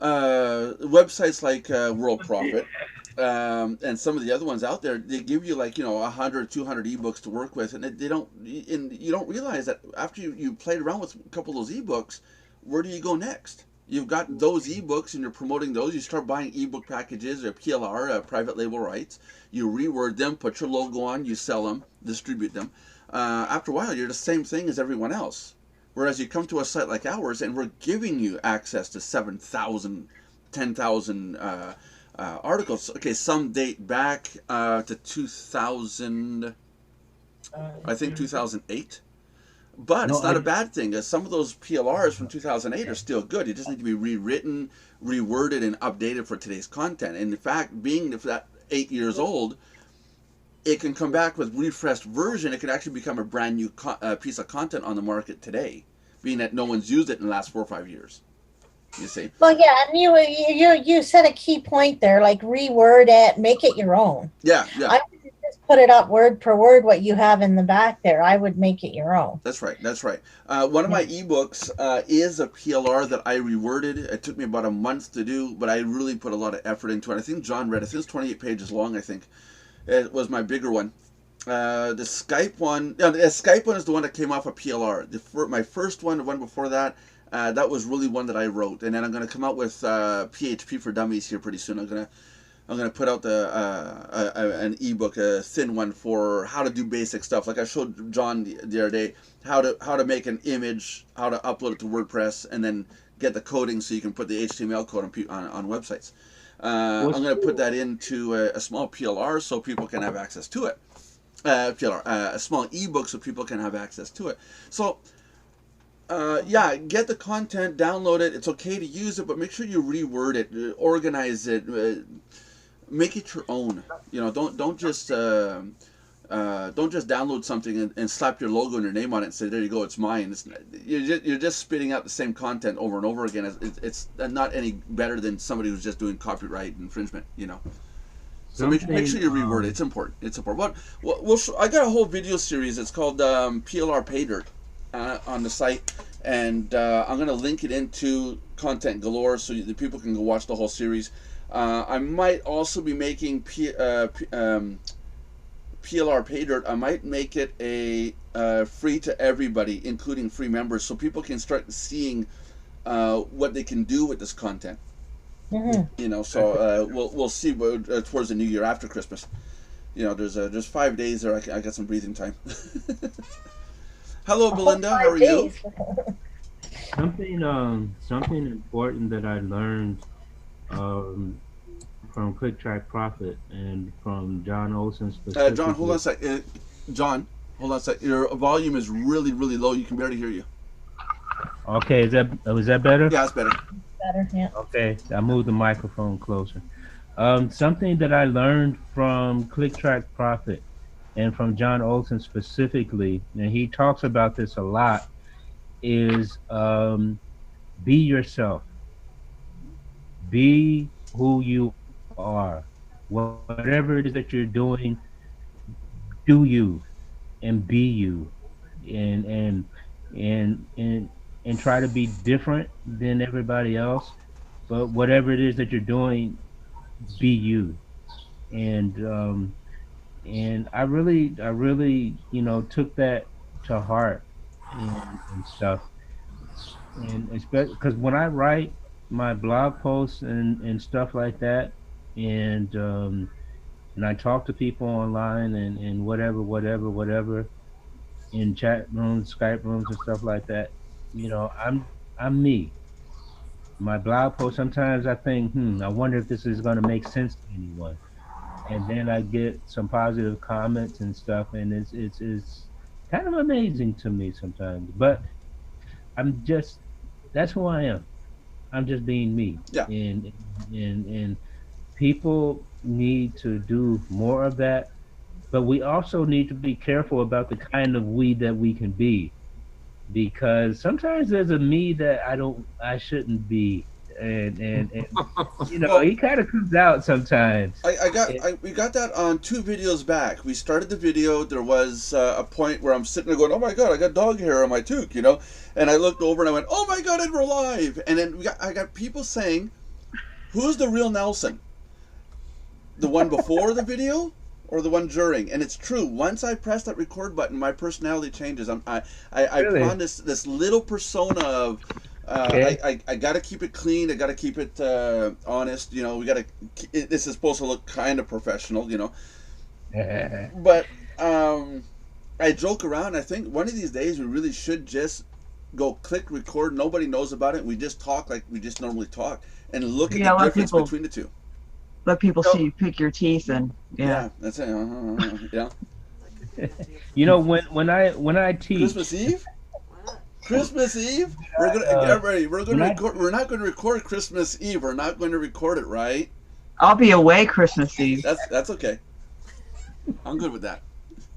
websites like World Profit and some of the other ones out there, they give you like 100, 200 ebooks to work with, and they don't, and you don't realize that after you played around with a couple of those ebooks, where do you go next? You've got those ebooks and you're promoting those. You start buying ebook packages or PLR, private label rights. You reword them, put your logo on, you sell them, distribute them. After a while, you're the same thing as everyone else. Whereas you come to a site like ours and we're giving you access to 7,000, 10,000 articles. Okay, some date back to 2000, I think 2008. But No, it's not a bad thing. Some of those PLRs from 2008 are still good. You just need to be rewritten, reworded, and updated for today's content. And in fact, being that 8 years old, it can come back with refreshed version. It can actually become a brand new piece of content on the market today, being that no one's used it in the last 4 or 5 years. You see? Well, yeah, and you said a key point there, like reword it, make it your own. Yeah, yeah. I would just put it up word per word what you have in the back there. I would make it your own. That's right. That's right. One of my ebooks is a PLR that I reworded. It took me about a month to do, but I really put a lot of effort into it. I think John read it. I think it's 28 pages long, I think. It was my bigger one. The Skype one, the Skype one is the one that came off of PLR. My first one, the one before that, that was really one that I wrote. And then I'm going to come out with PHP for Dummies here pretty soon. I'm gonna put out an ebook, a thin one for how to do basic stuff. Like I showed John the other day, how to make an image, how to upload it to WordPress, and then get the coding so you can put the HTML code on websites. I'm going to put that into a small PLR so people can have access to it. PLR, a small ebook so people can have access to it. So, yeah, get the content, download it. It's okay to use it, but make sure you reword it, organize it, make it your own. Don't just download something and slap your logo and your name on it and say, there you go, it's mine. You're just spitting out the same content over and over again. It's not any better than somebody who's just doing copyright infringement, So make sure you reword it. It's important. It's important. I got a whole video series. It's called PLR Pay Dirt on the site, and I'm going to link it into Content Galore so the people can go watch the whole series. I might also be making PLR Pay Dirt. I might make it a free to everybody, including free members, so people can start seeing what they can do with this content. Mm-hmm. So we'll see towards the new year after Christmas. There's 5 days there. I got some breathing time. Hello, Belinda. How are you? Something important that I learned from Quick Track Profit and from John Olson specifically. John, hold on a sec. John, hold on a sec. Your volume is really, really low. You can barely hear you. Okay, is that better? Yeah, it's better. Better, yeah. Okay, I moved the microphone closer. Something that I learned from Click Track Profit and from John Olson specifically, and he talks about this a lot, is be yourself. Be who you are. Whatever it is that you're doing, do you and be you, and try to be different than everybody else. But whatever it is that you're doing, be you. And I really, took that to heart and stuff. And especially because when I write my blog posts and stuff like that, and I talk to people online and whatever, in chat rooms, Skype rooms, and stuff like that. I'm me. My blog post. Sometimes I think, I wonder if this is going to make sense to anyone. And then I get some positive comments and stuff, and it's kind of amazing to me sometimes. But I'm just that's who I am. I'm just being me. Yeah. And people need to do more of that, but we also need to be careful about the kind of we that we can be, because sometimes there's a me that I shouldn't be, and he kind of comes out sometimes. We got that on 2 videos back. We started the video. There was a point where I'm sitting there going, "Oh my god, I got dog hair on my toque," and I looked over and I went, "Oh my god, and we're live!" And then I got people saying, "Who's the real Nelson? The one before the video, or the one during?" And it's true. Once I press that record button, my personality changes. I Really? put on this little persona of. Okay. I got to keep it clean. I got to keep it honest. We got to. This is supposed to look kind of professional, But I joke around. I think one of these days we really should just go click record. Nobody knows about it. We just talk like we just normally talk, and look at the difference between the two. Let people see you pick your teeth and Yeah, that's it. Yeah. When I teach Christmas Eve. Christmas Eve. We're gonna get ready. We're gonna record. We're not going to record Christmas Eve. We're not going to record it, right? I'll be away Christmas Eve. That's okay. I'm good with that.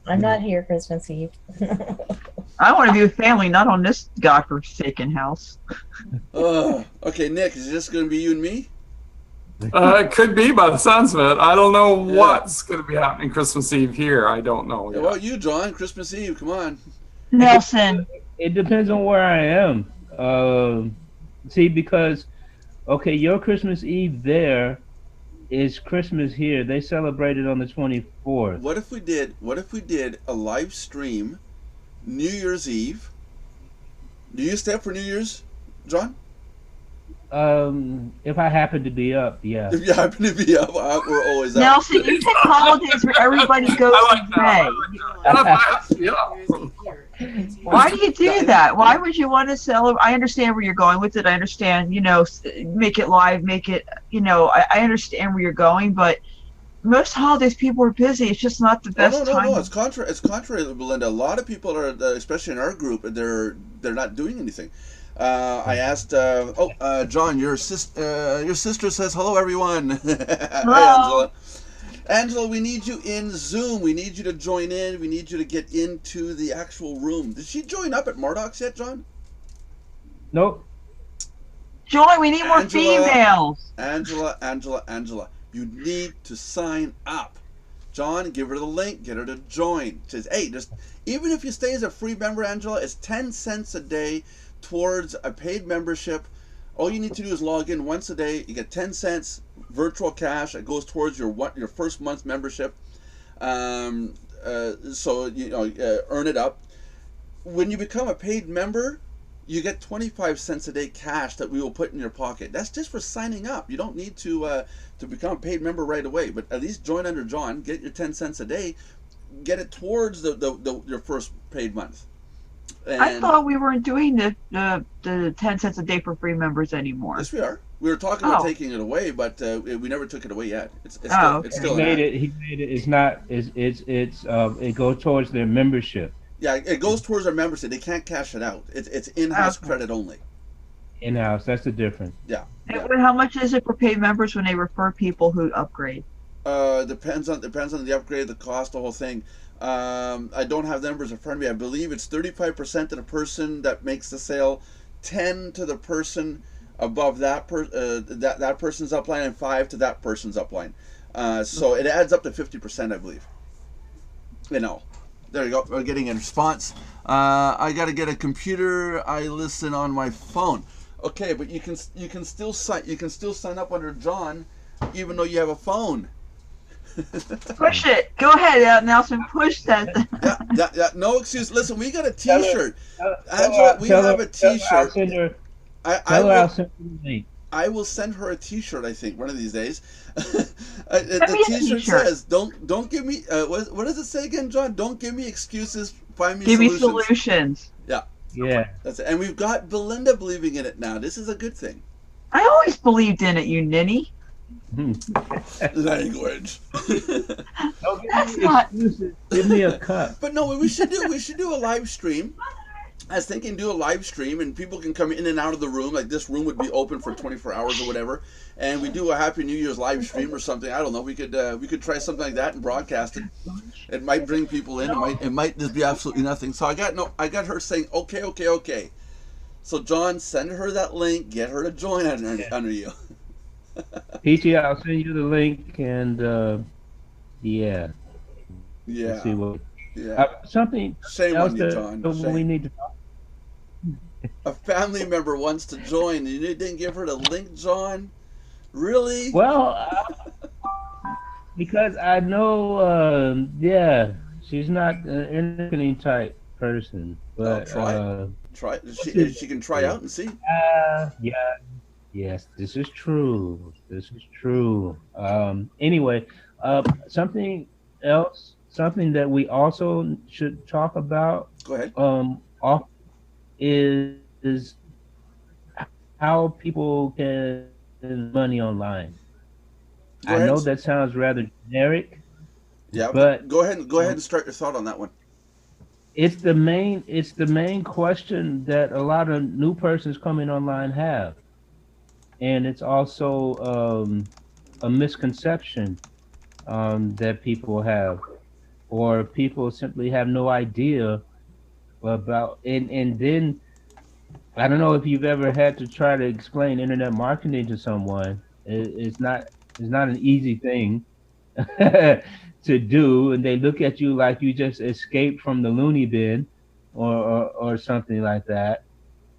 I'm not here Christmas Eve. I want to be with family, not on this godforsaken house. Okay, Nick, is this going to be you and me? It could be by the sounds of it. I don't know what's going to be happening Christmas Eve here. I don't know Yeah, yet. well, you, John, Christmas Eve. Come on. Nelson. It depends on where I am. See, because your Christmas Eve there is Christmas here. They celebrate it on the 24th. What if we did a live stream New Year's Eve? Do you stay up for New Year's, John? If I happen to be up, yeah. If you happen to be up, we're always up. Nelson, you pick holidays where everybody goes away. Yeah. Why do you do that? Why would you want to celebrate? I understand where you're going with it. I understand, make it live, make it, I understand where you're going, but most holidays people are busy. It's just not the best time. No. It's contrary, Belinda. A lot of people are, especially in our group, they're not doing anything. I asked, John, your sister says hello, everyone. Hello. Hi, Angela. Angela, we need you in Zoom. We need you to join in. We need you to get into the actual room. Did she join up at Mardox yet, John? Nope. Joy, we need more females. Angela, you need to sign up. John, give her the link. Get her to join. She says, hey, even if you stay as a free member, Angela, it's 10 cents a day towards a paid membership. All you need to do is log in once a day. You get 10 cents virtual cash. It goes towards your first month's membership. So earn it up. When you become a paid member, you get 25 cents a day cash that we will put in your pocket. That's just for signing up. You don't need to become a paid member right away. But at least join under John. Get your 10 cents a day. Get it towards your first paid month. And I thought we weren't doing the 10 cents a day for free members anymore. Yes, we are. We were talking about taking it away, but we never took it away yet. It's still He made it. It's not. It goes towards their membership. Yeah, it goes towards their membership. They can't cash it out. It's in-house credit only. In-house. That's the difference. Yeah. And how much is it for paid members when they refer people who upgrade? Depends on the upgrade, the cost, the whole thing. I don't have the numbers in front of me. I believe it's 35% to the person that makes the sale, 10 to the person above that person's upline, and 5 to that person's upline. So it adds up to 50%, I believe. There you go. We're getting a response. I got to get a computer. I listen on my phone. Okay, but you can still sign up under John. even though you have a phone. Push it. Go ahead, Nelson. Push that. Yeah. No excuse. Listen, we got a T-shirt. Angela, we have a T-shirt. I'll send her. I'll send her the link. I will send her a T-shirt. I think one of these days. Send me The a T-shirt t-shirt. says, "Don't give me what does it say again, John? Don't give me excuses. Find me Give solutions." me solutions. Yeah. That's it. And we've got Belinda believing in it now. This is a good thing. I always believed in it, you ninny. Language. Don't give That's me not- excuses. Give me a cup. But no, we should do a live stream. I was thinking do a live stream and people can come in and out of the room. Like this room would be open for 24 hours or whatever. And we do a Happy New Year's live stream or something. I don't know. We could try something like that and broadcast it. It might bring people in. It might just be absolutely nothing. So I got her saying okay. So John, send her that link. Get her to join under you. Peachy, I'll send you the link and yeah. Yeah. Let's see what. Yeah. Something Shame else on you, that John. we Shame. need to talk. A family member wants to join and you didn't give her the link, John? Really? Well, because I know, yeah, she's not an internet type person, but Try. She can try out and see. yeah, yes, this is true. Anyway, something else, something that we also should talk about. Go ahead. Is how people can earn money online. Go I ahead. know that sounds rather generic. Yeah, but go ahead and start your thought on that one. It's the main question that a lot of new persons coming online have, and it's also a misconception that people have, or people simply have no idea about. And then I don't know if you've ever had to try to explain internet marketing to someone. It's not an easy thing to do, and they look at you like you just escaped from the loony bin or something like that.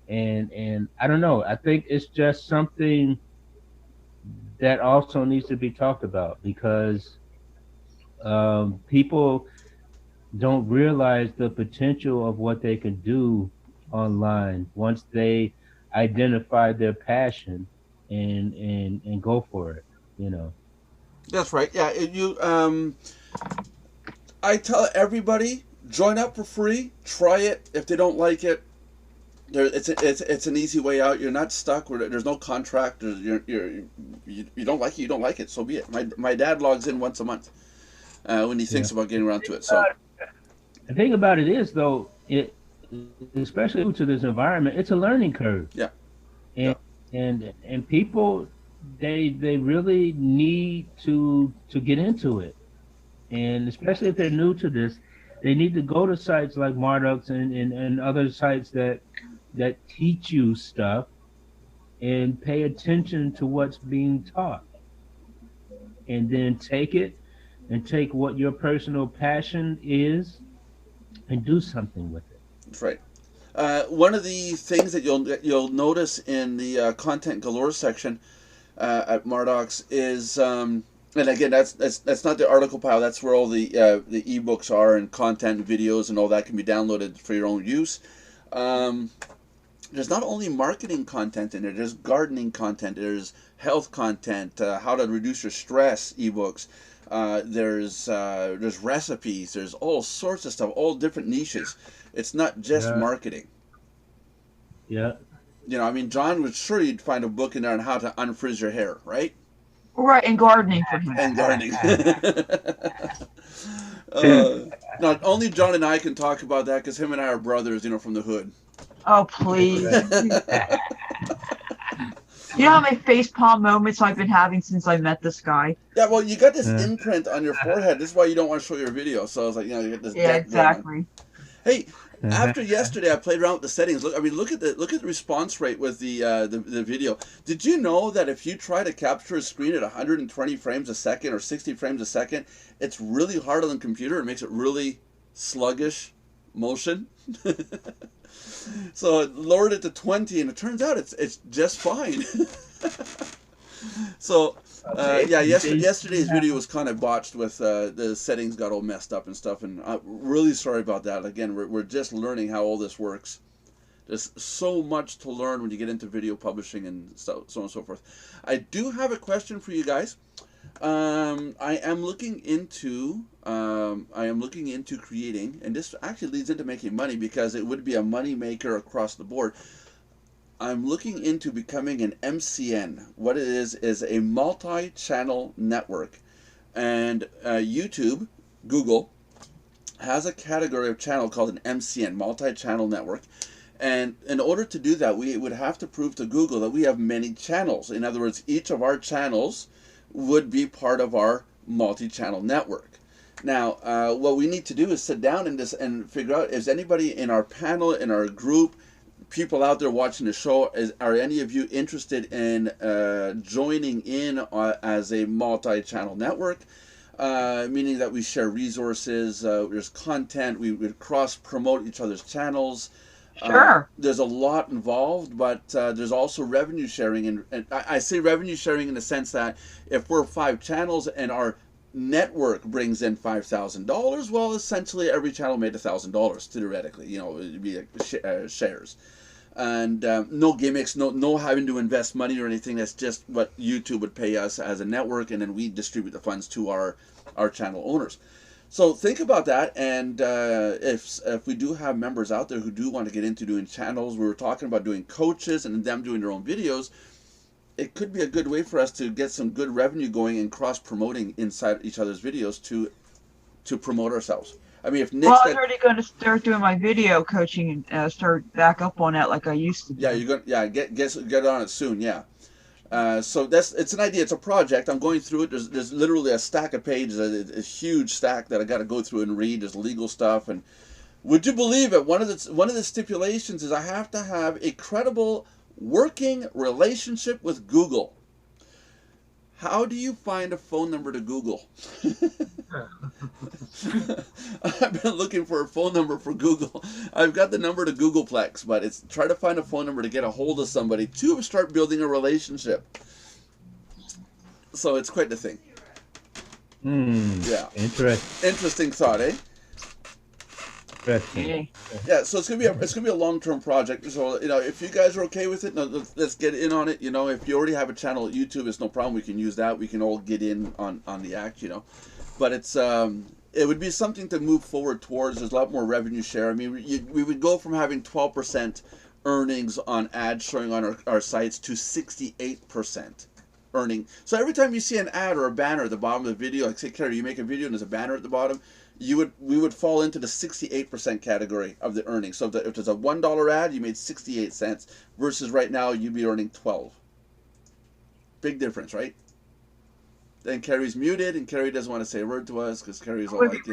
And I don't know. I think it's just something that also needs to be talked about, because people don't realize the potential of what they can do online once they identify their passion and go for it, you know. That's right. Yeah, I tell everybody, join up for free. Try it. If they don't like it, it's an easy way out. You're not stuck. There's no contract. You don't like it. You don't like it. So be it. My dad logs in once a month when he thinks about getting around to it. So the thing about it is, though, especially due to this environment, it's a learning curve. Yeah. And people, they really need to get into it, and especially if they're new to this, they need to go to sites like Mardox and other sites that teach you stuff, and pay attention to what's being taught, and then take it and take what your personal passion is and do something with it. that's right. One of the things that you'll notice in the content galore section at Mardox is, and again, that's not the article pile. That's where all the ebooks are, and content, videos, and all that can be downloaded for your own use. There's not only marketing content in there. There's gardening content. There's health content. How to reduce your stress ebooks. There's recipes. There's all sorts of stuff. All different niches. It's not just marketing. Yeah. You know, I mean, John was sure you'd find a book in there on how to unfrizz your hair, right? Right, and gardening for him. And gardening. Not only John and I can talk about that, because him and I are brothers, you know, from the hood. Oh, please. You know how many facepalm moments I've been having since I met this guy? Yeah, well, you got this imprint on your forehead. This is why you don't want to show your video. So I was like, you know, you get this. Yeah, exactly. Hey, after yesterday, I played around with the settings. Look at the response rate with the video. Did you know that if you try to capture a screen at 120 frames a second or 60 frames a second, it's really hard on the computer. It makes it really sluggish motion. So it lowered it to 20, and it turns out it's just fine. So Yeah, yesterday's video was kind of botched with the settings got all messed up and stuff, and I'm really sorry about that. Again, we're just learning how all this works. There's so much to learn when you get into video publishing and so on and so forth. I do have a question for you guys. I am looking into creating, and this actually leads into making money because it would be a money maker across the board. I'm looking into becoming an MCN. What it is a multi-channel network, and YouTube, Google, has a category of channel called an MCN, multi-channel network. And in order to do that, we would have to prove to Google that we have many channels. In other words, each of our channels would be part of our multi-channel network. Now, what we need to do is sit down and figure out, is anybody in our panel, in our group, people out there watching the show, are any of you interested in joining in as a multi-channel network? Meaning that we share resources, there's content, we would cross-promote each other's channels. Sure. There's a lot involved, but there's also revenue sharing. And I say revenue sharing in the sense that if we're 5 channels and our network brings in $5,000, well, essentially every channel made $1,000 theoretically. It'd be like shares. And no gimmicks, no having to invest money or anything. That's just what YouTube would pay us as a network, and then we distribute the funds to our channel owners. So think about that, and if we do have members out there who do want to get into doing channels, we were talking about doing coaches and them doing their own videos, it could be a good way for us to get some good revenue going and cross-promoting inside each other's videos to promote ourselves. I mean, if Nick's well, I'm already going to start doing my video coaching and start back up on that like I used to do. Yeah, you're going. Yeah, get on it soon. Yeah. So it's an idea. It's a project. I'm going through it. There's literally a stack of pages, a huge stack that I got to go through and read. There's legal stuff, and would you believe it? One of the stipulations is I have to have a credible working relationship with Google. How do you find a phone number to Google? I've been looking for a phone number for Google. I've got the number to Googleplex, but it's try to find a phone number to get a hold of somebody to start building a relationship. So it's quite the thing. Yeah. Interesting thought, eh? Yeah, so it's gonna be a long-term project. So if you guys are okay with it, let's get in on it. If you already have a channel at YouTube, it's no problem. We can use that. We can all get in on the act. But it would be something to move forward towards. There's a lot more revenue share. I mean, we would go from having 12% earnings on ads showing on our sites to 68% earning. So every time you see an ad or a banner at the bottom of the video, like say, Carrie, you make a video and there's a banner at the bottom, we would fall into the 68% category of the earnings. So if there's a $1 ad, you made 68 cents versus right now you'd be earning 12. Big difference, right? Then Carrie's muted, and Carrie doesn't want to say a word to us because Carrie's all like,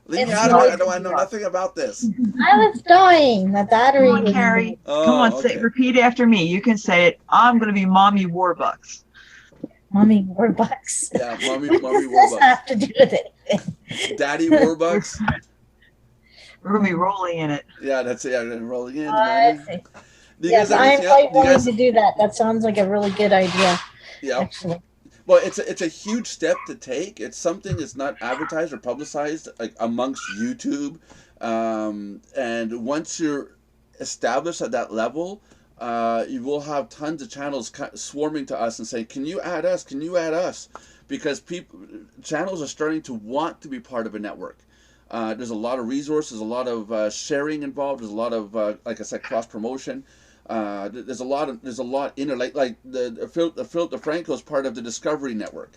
leave me out of it. I know nothing about this. I was dying. The battery. Come on, Carrie. Come on, okay. repeat after me. You can say it. I'm going to be Mommy Warbucks. Mommy Warbucks. Yeah, Mommy What does this Warbucks. have to do with it? Daddy Warbucks. We're going to be rolling in it. Yeah, that's it. Yeah, rolling in. I see. Do you Yes, guys have I'm anything else? quite willing to do that. That sounds like a really good idea. Yeah. Actually. Well, it's a huge step to take. It's something that's not advertised or publicized amongst YouTube, and once you're established at that level, you will have tons of channels swarming to us and saying, "Can you add us? Can you add us?" Because channels are starting to want to be part of a network. There's a lot of resources, a lot of sharing involved. There's a lot of, like I said, cross promotion. There's a lot in it. Like the Philip DeFranco is part of the Discovery Network.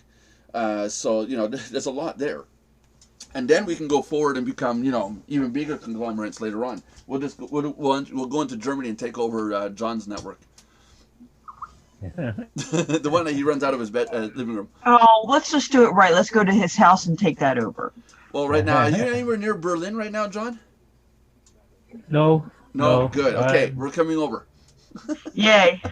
So there's a lot there. And then we can go forward and become even bigger conglomerates later on. We'll go into Germany and take over John's network. The one that he runs out of his living room. Oh, let's just do it right. Let's go to his house and take that over. Well, right now, are you anywhere near Berlin right now, John? No. No, good. Okay, we're coming over. Yay.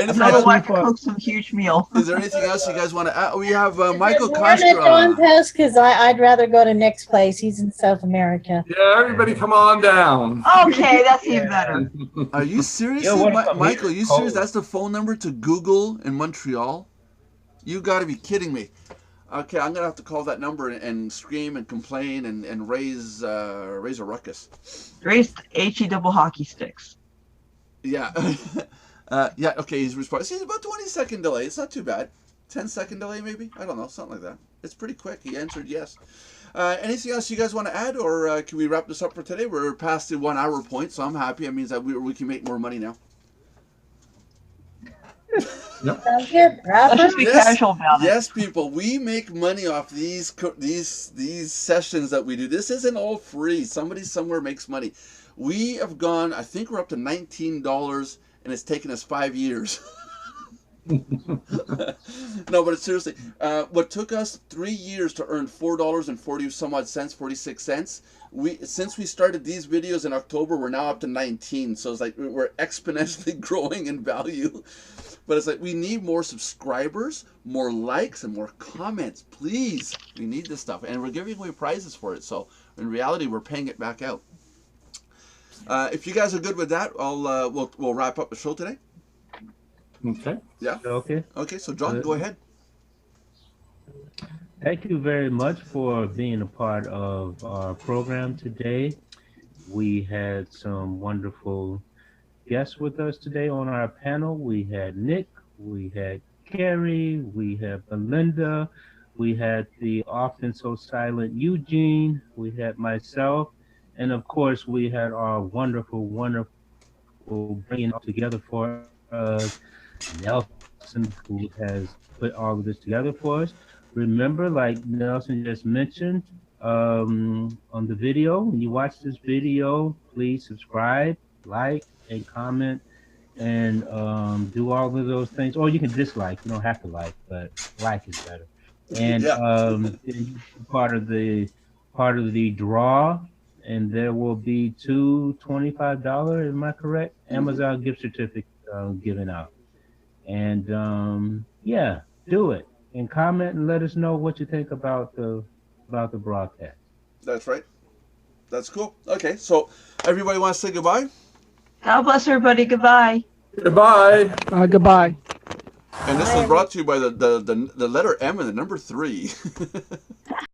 Anything My else? wife cooked some huge meal. Is there anything else you guys want to add? We have Michael More than John Costra. Post, because I'd rather go to Nick's place. He's in South America. Yeah, everybody come on down. Okay, that's even better. Are you serious, Yo, what about Michael? here? You serious? That's the phone number to Google in Montreal? You got to be kidding me. Okay, I'm gonna have to call that number and scream and complain and raise a ruckus. Raised HE double hockey sticks. Yeah. Yeah, okay, he's responding. See, it's about 20-second delay. It's not too bad. 10-second delay, maybe? I don't know, something like that. It's pretty quick. He answered yes. Anything else you guys want to add, or can we wrap this up for today? We're past the 1 hour point, so I'm happy. It means that we can make more money now. Sounds good. Wrap Let's it. just be casual about it. Yes, people, we make money off these sessions that we do. This isn't all free. Somebody somewhere makes money. We have gone, I think we're up to $19, and it's taken us 5 years. No, but seriously, what took us 3 years to earn $4.40 some odd cents, 46 cents. Since we started these videos in October, we're now up to 19. So it's like we're exponentially growing in value. But it's like we need more subscribers, more likes, and more comments. Please, we need this stuff, and we're giving away prizes for it. So in reality, we're paying it back out. If you guys are good with that, we'll wrap up the show today. Okay. Yeah. Okay. Okay. So John, go ahead. Thank you very much for being a part of our program today. We had some wonderful guests with us today on our panel. We had Nick, we had Carrie, we had Belinda, we had the often so silent Eugene, we had myself, and of course we had our wonderful bringing it together for us, Nelson, who has put all of this together for us. Remember, like Nelson just mentioned on the video, when you watch this video, please subscribe, like, and comment, and do all of those things. Or you can dislike. You don't have to like, but like is better. And part of the draw, and there will be two $25. Am I correct? Amazon gift certificates given out. And yeah, do it and comment and let us know what you think about the broadcast. That's right. That's cool. Okay, so everybody wants to say goodbye? God bless everybody. Goodbye. Goodbye. Goodbye. And this is brought to you by the letter M and the number 3.